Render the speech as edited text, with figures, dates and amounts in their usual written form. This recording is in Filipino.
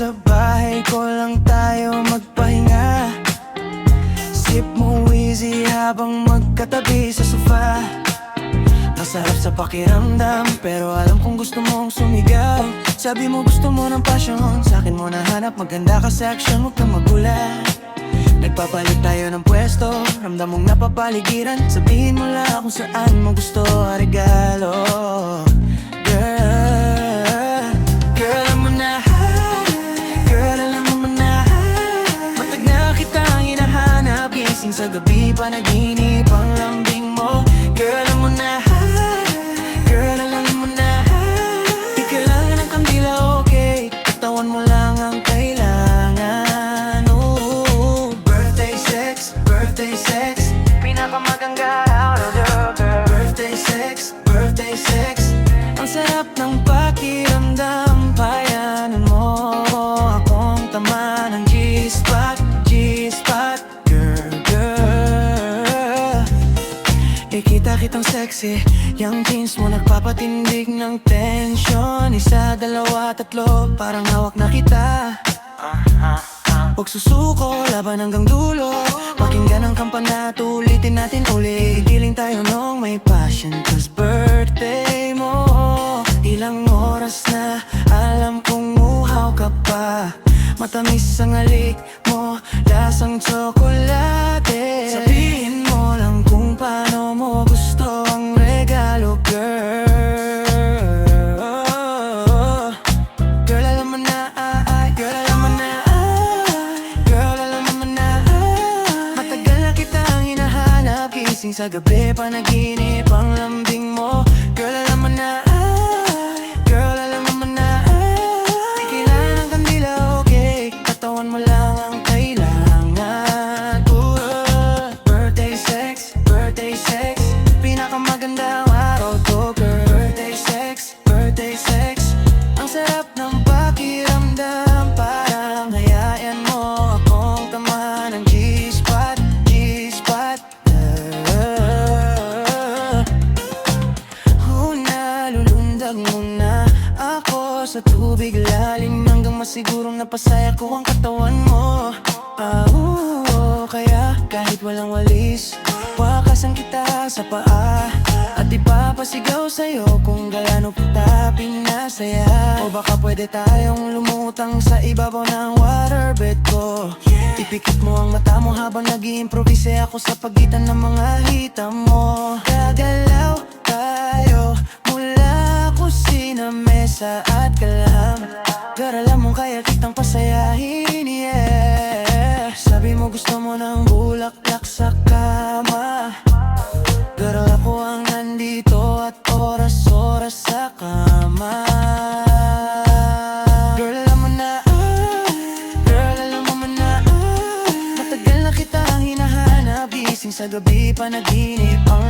Sa bahay ko lang tayo magpahinga. Sip mo easy habang magkatabi sa sofa. Masarap sa pakiramdam, pero alam kong gusto mong sumigaw. Sabi mo gusto mo ng passion, sa'kin mo nahanap. Maganda ka sa action, huwag kang magulat. Nagpapalit tayo ng pwesto, ramdam mong napapaligiran. Sabihin mo lang kung saan mo gusto ang regalo. Girl, girl alam mo na, girl alam mo na, matag na kitang hinahanap. Gising sa gabi, panaginip ang lambing mo. Girl alam mo na, girl alam mo na, di kailangan ng kandila, okay? Katawan mo lang ang kailangan. Ooh, birthday sex, pinakamaganda out of the girl. Birthday sex, ang sarap ng pakiramdam. Payanan mo akong tama ng G-spot, girl, girl. Ikita kitang sexy, yung jeans mo nagpapatindig ng tension. Isa, dalawa, tatlo, parang hawak na kita. Huwag susuko, laban hanggang dulo. Pakinggan ang kampana, tulitin natin uli. Giling tayo nung may passion, 'cause birthday mo. Ilang oras na, alam kong uhaw ka pa. Matamis ang halik mo, lasang tsokolate. Sabihin mo lang kung paano mo gusto ang regalo, girl. Girl, alam mo na, girl, alam mo na, girl, alam mo na. Matagal na kitang hinahanap, gising sa gabi, panaginip ang lambing mo. Girl, alam mo na, girl, alam mo na, di kailangan ng kandila, okay? Katawan mo lang ang kailangan. Ooh, birthday sex, pinakamaganda ang araw to, girl. Birthday sex, ang sarap ng pakiramdam. Parang hayayan mo akong tama ng G-spot. Nalulundag muna ako sa tubig lalim, hanggang masigurong napasaya ko ang katawan mo. Kaya kahit walang walis, wakasan kita sa paa. At ipapasigaw sa'yo kung gaano kita pinasaya. O baka pwede tayong lumutang sa ibabaw ng waterbed ko. Ipikit mo ang mata mo habang nag-i-improvise ako sa pagitan ng mga hita mo. Gagalaw tayo mula kusina, mesa at kalam. Girl, alam mo kaya kitang pasayahin, yeah. Sabi mo gusto mo ng bulaklak sa kama. Girl, ako ang nandito at oras-oras sa kama. Girl, alam mo na, girl, alam mo na, matagal na kitang hinahanap. Gising sa gabi, panaginip ang